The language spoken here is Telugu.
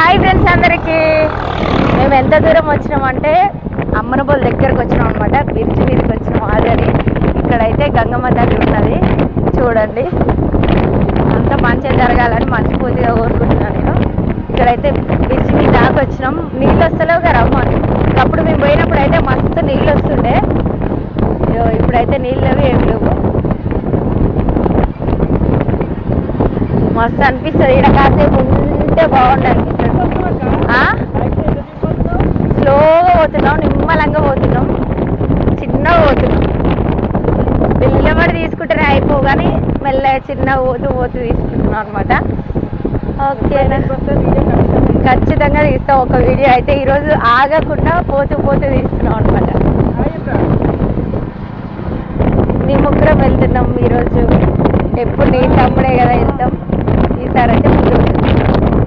హాయ్ ఫ్రెండ్స్ అందరికీ. మేము ఎంత దూరం వచ్చినామంటే అమ్మనబోల్ దగ్గరకు వచ్చినాం అనమాట. బ్రిడ్జ్ మీదకి వచ్చినాం ఆల్రెడీ. ఇక్కడైతే గంగమ్మ తల్లి ఉన్నది చూడండి. అంత మంచిగా జరగాలని మనస్ఫూర్తిగా కోరుకుంటున్నాను నేను. ఇక్కడైతే బ్రిడ్జ్ మీద దాకా వచ్చినాం. నీళ్ళు వస్తలేవు కదా రమ్మని. అప్పుడు మేము పోయినప్పుడు అయితే మస్తు నీళ్ళు వస్తుండే. ఇప్పుడైతే నీళ్ళు అవి ఏం లేవు. మస్తు అనిపిస్తుంది. ఇక్కడ కాసేపు ఉంటే బాగుండు అనిపిస్తుంది. స్లోగా పోతున్నాం, నిమ్మలంగా పోతున్నాం, చిన్నగా పోతున్నాం. పిల్లబడి తీసుకుంటేనే అయిపోవు కానీ మెల్లగా చిన్నగా పోతూ తీసుకుంటున్నాం అనమాట. ఓకే, ఖచ్చితంగా తీస్తాం ఒక వీడియో అయితే. ఈరోజు ఆగకుండా పోతూ తీస్తున్నాం అనమాట. మేము ముగ్గురం వెళ్తున్నాం ఈరోజు. ఎప్పుడు నేను తమ్ముడే కదా వెళ్తాం. ఈసారి అయితే ముగ్గురు వెళ్తున్నాం.